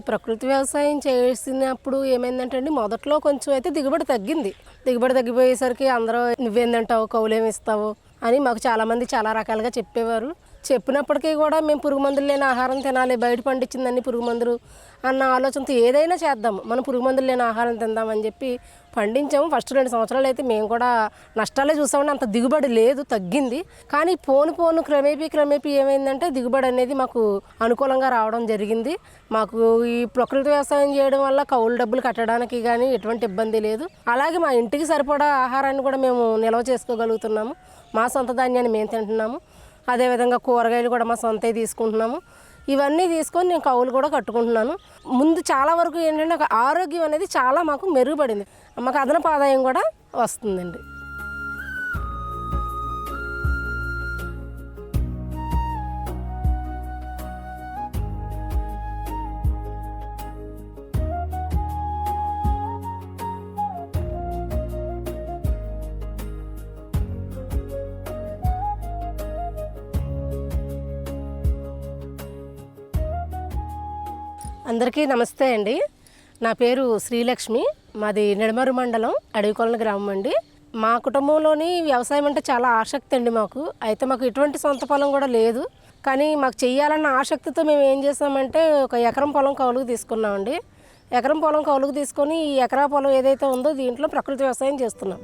ప్రకృతి వ్యవసాయం చేసినప్పుడు ఏమైందంటే అండి, మొదట్లో కొంచెం అయితే దిగుబడి తగ్గింది. దిగుబడి తగ్గిపోయేసరికి అందరూ నువ్వేందంటావు, కౌలేమి ఇస్తావు అని మాకు చాలామంది చాలా రకాలుగా చెప్పేవారు. చెప్పినప్పటికీ కూడా మేము పురుగు మందులు లేని ఆహారం తినాలి, బయట పండించిందని పురుగు మందులు అన్న ఆలోచనతో ఏదైనా చేద్దాము, మనం పురుగు మందులు లేని ఆహారం తిందామని చెప్పి పండించాము. ఫస్ట్ 2 సంవత్సరాలు అయితే మేము కూడా నష్టాలే చూసామండి. అంత దిగుబడి లేదు, తగ్గింది. కానీ పోను క్రమేపీ ఏమైందంటే దిగుబడి అనేది మాకు అనుకూలంగా రావడం జరిగింది. మాకు ఈ ప్రకృతి వ్యవసాయం చేయడం వల్ల కౌలు డబ్బులు కట్టడానికి కానీ ఎటువంటి ఇబ్బంది లేదు. అలాగే మా ఇంటికి సరిపడా ఆహారాన్ని కూడా మేము నిల్వ చేసుకోగలుగుతున్నాము. మా సొంత ధాన్యాన్ని మేము తింటున్నాము. అదేవిధంగా కూరగాయలు కూడా మా సొంతే తీసుకుంటున్నాము. ఇవన్నీ తీసుకొని నేను కౌలు కూడా కట్టుకుంటున్నాను. ముందు చాలా వరకు ఏంటంటే ఆరోగ్యం అనేది చాలా మాకు మెరుగుపడింది. మాకు అదనపు ఆదాయం కూడా వస్తుందండి. అందరికీ నమస్తే అండి. నా పేరు శ్రీలక్ష్మి. మాది నిడమరు మండలం అడవికొలను గ్రామం అండి. మా కుటుంబంలోని వ్యవసాయం అంటే చాలా ఆసక్తి అండి మాకు. అయితే మాకు ఎటువంటి సొంత పొలం కూడా లేదు. కానీ మాకు చెయ్యాలన్న ఆసక్తితో మేము ఏం చేసామంటే 1 ఎకరం పొలం కౌలుకు తీసుకున్నామండి. ఎకరం పొలం కౌలుకు తీసుకొని ఈ ఎకరా పొలం ఏదైతే ఉందో దీంట్లో ప్రకృతి వ్యవసాయం చేస్తున్నాం.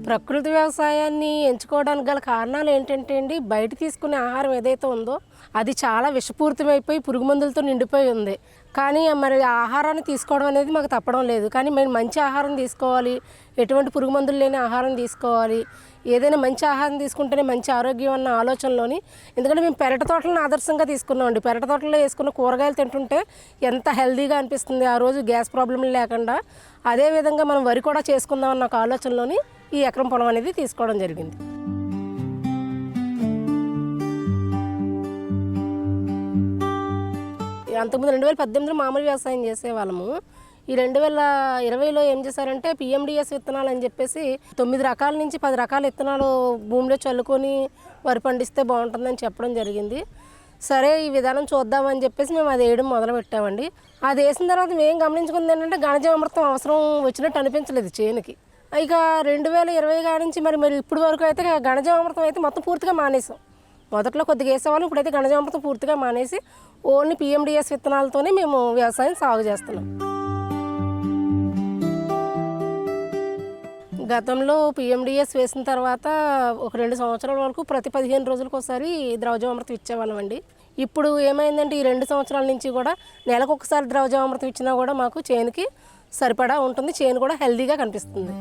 ప్రకృతి వ్యవసాయాన్ని ఎంచుకోవడానికి గల కారణాలు ఏంటంటే అండి, బయట తీసుకునే ఆహారం ఏదైతే ఉందో అది చాలా విషపూరితమైపోయి పురుగు మందులతో నిండిపోయి ఉంది. కానీ మరి ఆ ఆహారాన్ని తీసుకోవడం అనేది మాకు తప్పడం లేదు. కానీ మేము మంచి ఆహారం తీసుకోవాలి, ఎటువంటి పురుగు మందులు లేని ఆహారం తీసుకోవాలి, ఏదైనా మంచి ఆహారం తీసుకుంటేనే మంచి ఆరోగ్యం అన్న ఆలోచనలోని, ఎందుకంటే మేము పెరటి తోటలను ఆదర్శంగా తీసుకున్నామండి. పెరటి తోటలో వేసుకున్న కూరగాయలు తింటుంటే ఎంత హెల్తీగా అనిపిస్తుంది, ఆ రోజు గ్యాస్ ప్రాబ్లం లేకుండా. అదేవిధంగా మనం వరి కూడా చేసుకుందాం అన్న ఒక ఆలోచనలోని ఈ ఎకరం పొలం అనేది తీసుకోవడం జరిగింది. అంతకుముందు 2018లో మామూలు వ్యవసాయం చేసేవాళ్ళము. ఈ 2020లో ఏం చేశారంటే పిఎండిఎస్ విత్తనాలు అని చెప్పేసి 9 రకాల నుంచి 10 రకాల విత్తనాలు భూమిలో చల్లుకొని వరి పండిస్తే బాగుంటుందని చెప్పడం జరిగింది. సరే ఈ విధానం చూద్దామని చెప్పేసి మేము అది వేయడం మొదలు పెట్టామండి. అది వేసిన తర్వాత మేము గమనించుకుంది ఏంటంటే ఘనజీవామృతం అవసరం వచ్చినట్టు అనిపించలేదు చేనుకి. ఇక 2020 కాడి నుంచి మరి ఇప్పుడు వరకు అయితే ఘనజీవామృతం అయితే మొత్తం పూర్తిగా మానేసాం. మొదట్లో కొద్దిగా వేసేవాళ్ళం, ఇప్పుడైతే ఘనజీవామృతం పూర్తిగా మానేసి ఓన్లీ పిఎండిఎస్ విత్తనాలతోనే మేము వ్యవసాయం సాగు చేస్తున్నాం. గతంలో పిఎండిఎస్ వేసిన తర్వాత ఒక 2 సంవత్సరాల వరకు ప్రతి 15 రోజులకు ఒకసారి ద్రవజీవామృతం ఇచ్చేవాళ్ళం అండి. ఇప్పుడు ఏమైందంటే ఈ 2 సంవత్సరాల నుంచి కూడా నెలకు ఒకసారి ద్రవజీవామృతం ఇచ్చినా కూడా మాకు చేనుకి సరిపడా ఉంటుంది. చేను కూడా హెల్తీగా కనిపిస్తుంది.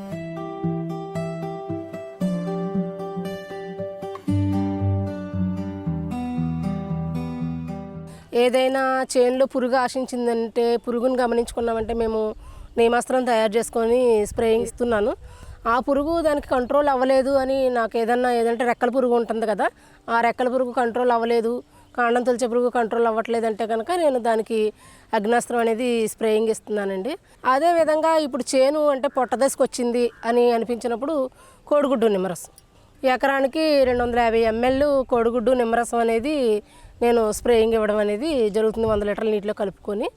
ఏదైనా చేనులో పురుగు ఆశించిందంటే, పురుగును గమనించుకున్నామంటే మేము నేమాస్త్రం తయారు చేసుకొని స్ప్రేయింగ్ ఇస్తున్నాను. ఆ పురుగు దానికి కంట్రోల్ అవ్వలేదు అని నాకు ఏదంటే రెక్కల పురుగు ఉంటుంది కదా, ఆ రెక్కల పురుగు కంట్రోల్ అవ్వలేదు, కాండం తొలిచే పురుగు కంట్రోల్ అవ్వట్లేదంటే కనుక నేను దానికి అగ్నాస్త్రం అనేది స్ప్రేయింగ్ ఇస్తున్నానండి. అదేవిధంగా ఇప్పుడు చేను అంటే పొట్ట దశకు వచ్చింది అని అనిపించినప్పుడు కోడిగుడ్డు నిమ్మరసం ఎకరానికి 250 ml కోడిగుడ్డు నిమ్మరసం అనేది నేను స్ప్రేయింగ్ ఇవ్వడం అనేది జరుగుతుంది 100 లీటర్ల నీటిలో కలుపుకొని.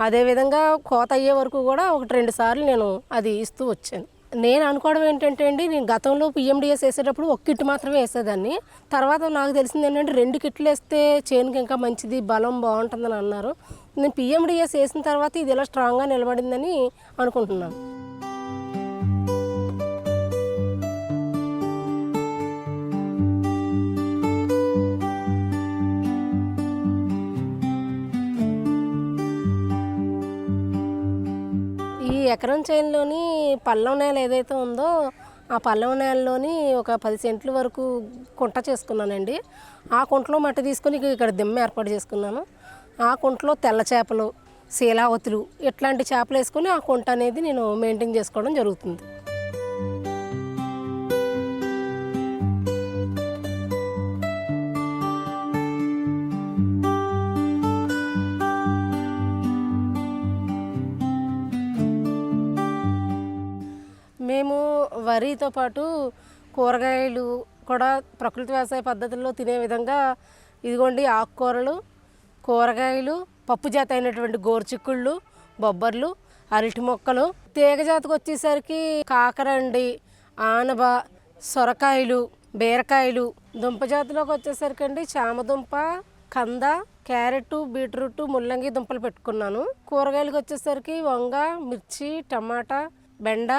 అదేవిధంగా కోత అయ్యే వరకు కూడా 1-2 సార్లు నేను అది ఇస్తూ వచ్చాను. నేను అనుకోవడం ఏంటంటే అండి, నేను గతంలో పిఎండిఎస్ వేసేటప్పుడు 1 కిట్ మాత్రమే వేసేదాన్ని. తర్వాత నాకు తెలిసింది ఏంటంటే 2 కిట్లు వేస్తే చేనుకి ఇంకా మంచిది, బలం బాగుంటుందని అన్నారు. నేను పిఎండిఎస్ వేసిన తర్వాత ఇది ఇలా స్ట్రాంగ్గా నిలబడిందని అనుకుంటున్నాను. ఈ ఎకరం చేనులోని పల్లం నేల ఏదైతే ఉందో ఆ పల్లం నేలలోని ఒక 10 సెంట్ల వరకు కుంట చేసుకున్నానండి. ఆ కుంటలో మట్టి తీసుకొని ఇక్కడ దిమ్మ ఏర్పాటు చేసుకున్నాను. ఆ కుంటలో తెల్ల చేపలు, శీలావతులు ఇట్లాంటి చేపలు వేసుకొని ఆ కుంట అనేది నేను మెయింటైన్ చేసుకోవడం జరుగుతుంది. మేము వరితో పాటు కూరగాయలు కూడా ప్రకృతి వ్యవసాయ పద్ధతుల్లో తినే విధంగా ఇదిగోండి ఆకుకూరలు, కూరగాయలు, పప్పు జాతి అయినటువంటి గోరుచిక్కుళ్ళు, బొబ్బర్లు, అరటి మొక్కలు, తీగ జాతికి వచ్చేసరికి కాకరండి, ఆనబ, సొరకాయలు, బీరకాయలు, దుంప జాతిలోకి వచ్చేసరికి అండి చామదుంప, కంద, క్యారెట్, బీట్రూట్, ముల్లంగి దుంపలు పెట్టుకున్నాను. కూరగాయలకు వచ్చేసరికి వంగ, మిర్చి, టమాటా, బెండ,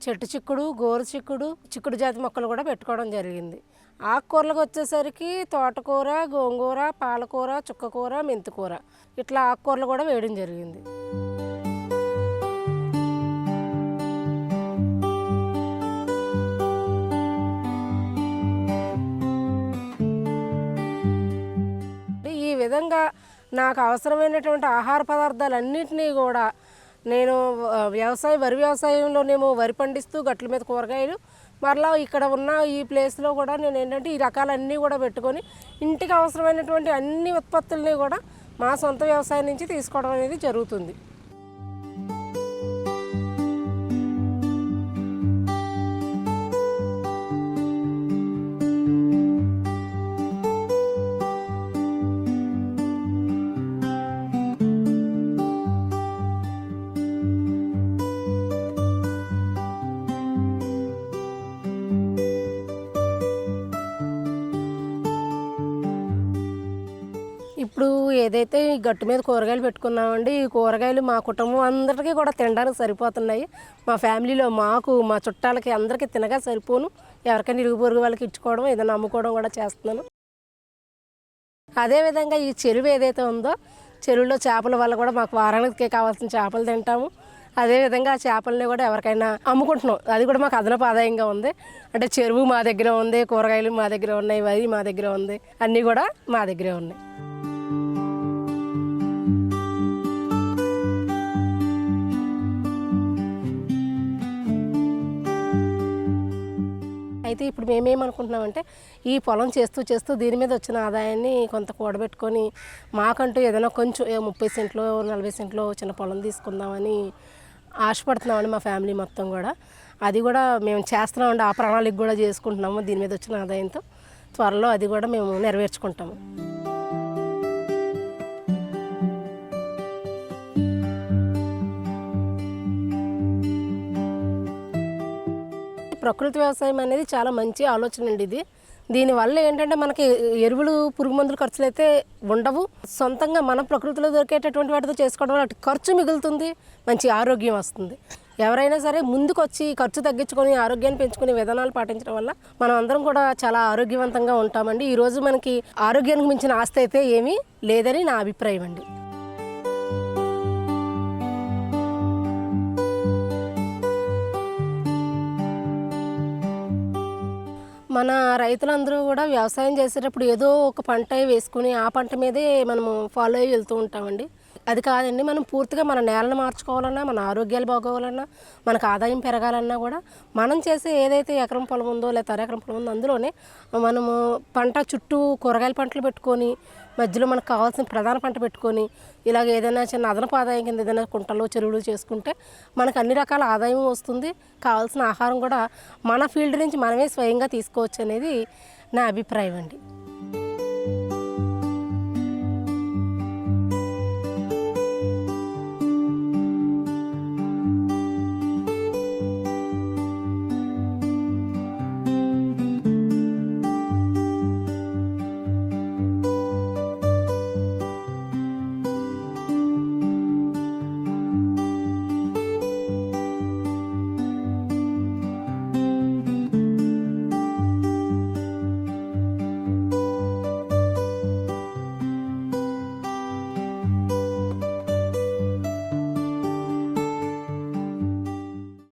చెట్టు చిక్కుడు, గోరు చిక్కుడు, చిక్కుడు జాతి మొక్కలు కూడా పెట్టుకోవడం జరిగింది. ఆకుకూరలకు వచ్చేసరికి తోటకూర, గోంగూర, పాలకూర, చుక్కకూర, మెంతికూర ఇట్లా ఆకుకూరలు కూడా వేయడం జరిగింది. ఈ విధంగా నాకు అవసరమైనటువంటి ఆహార పదార్థాలన్నింటినీ కూడా నేను వరి వ్యవసాయంలోనేమో వరి పండిస్తూ గట్ల మీద కూరగాయలు, మరలా ఇక్కడ ఉన్న ఈ ప్లేస్లో కూడా నేను ఏంటంటే ఈ రకాలన్నీ కూడా పెట్టుకొని ఇంటికి అవసరమైనటువంటి అన్ని ఉత్పత్తుల్ని కూడా మా సొంత వ్యవసాయం నుంచి తీసుకోవడం అనేది జరుగుతుంది. ఇప్పుడు ఏదైతే ఈ గట్టు మీద కూరగాయలు పెట్టుకున్నామండి, ఈ కూరగాయలు మా కుటుంబం అందరికీ కూడా తినడానికి సరిపోతున్నాయి. మా ఫ్యామిలీలో మాకు, మా చుట్టాలకి అందరికీ తినగా సరిపోను. ఎవరికైనా ఇరుగు పొరుగు వాళ్ళకి ఇచ్చుకోవడం, ఏదైనా అమ్ముకోవడం కూడా చేస్తున్నాను. అదేవిధంగా ఈ చెరువు ఏదైతే ఉందో చెరువులో చేపల వల్ల కూడా మాకు వారానికి కావాల్సిన చేపలు తింటాము. అదేవిధంగా ఆ చేపలని కూడా ఎవరికైనా అమ్ముకుంటున్నాం. అది కూడా మాకు అదనపు ఆదాయంగా ఉంది. అంటే చెరువు మా దగ్గర ఉంది, కూరగాయలు మా దగ్గర ఉన్నాయి, వరి మా దగ్గర ఉంది, అన్నీ కూడా మా దగ్గరే ఉన్నాయి. అయితే ఇప్పుడు మేమేమనుకుంటున్నామంటే ఈ పొలం చేస్తూ దీని మీద వచ్చిన ఆదాయాన్ని కొంత కూడబెట్టుకొని మాకంటూ ఏదైనా కొంచెం 30 సెంట్లో 40 సెంట్లో చిన్న పొలం తీసుకుందామని ఆశపడుతున్నామండి మా ఫ్యామిలీ మొత్తం కూడా. అది కూడా మేము చేస్తున్నామండి, ఆ ప్రణాళిక కూడా చేసుకుంటున్నాము. దీని మీద వచ్చిన ఆదాయంతో త్వరలో అది కూడా మేము నెరవేర్చుకుంటాము. ప్రకృతి వ్యవసాయం అనేది చాలా మంచి ఆలోచన అండి. దీనివల్ల ఏంటంటే మనకి ఎరువులు, పురుగు మందులు ఖర్చులు అయితే ఉండవు. సొంతంగా మనం ప్రకృతిలో దొరికేటటువంటి వాటితో చేసుకోవడం వల్ల ఖర్చు మిగులుతుంది, మంచి ఆరోగ్యం వస్తుంది. ఎవరైనా సరే ముందుకొచ్చి ఖర్చు తగ్గించుకొని ఆరోగ్యాన్ని పెంచుకునే విధానాలు పాటించడం వల్ల మనం అందరం కూడా చాలా ఆరోగ్యవంతంగా ఉంటామండి. ఈరోజు మనకి ఆరోగ్యానికి మించిన ఆస్తి అయితే ఏమీ లేదని నా అభిప్రాయం అండి. మన రైతులందరూ కూడా వ్యవసాయం చేసేటప్పుడు ఏదో ఒక పంట వేసుకుని ఆ పంట మీదే మనము ఫాలో అయ్యి వెళ్తూ ఉంటామండి. అది కాదండి, మనం పూర్తిగా మన నేలను మార్చుకోవాలన్నా, మన ఆరోగ్యాలు బాగోవాలన్నా, మనకు ఆదాయం పెరగాలన్నా కూడా మనం చేసే ఏదైతే ఎకరం పొలం ఉందో లేదా అరెకరం పొలం ఉందో అందులోనే మనము పంట చుట్టూ కూరగాయల పంటలు పెట్టుకొని మధ్యలో మనకు కావాల్సిన ప్రధాన పంట పెట్టుకొని ఇలాగ ఏదైనా చిన్న అదనపు ఆదాయం కింద ఏదైనా కుంటలు, చెరువులు చేసుకుంటే మనకు అన్ని రకాల ఆదాయం వస్తుంది. కావాల్సిన ఆహారం కూడా మన ఫీల్డ్ నుంచి మనమే స్వయంగా తీసుకోవచ్చు అనేది నా అభిప్రాయం అండి.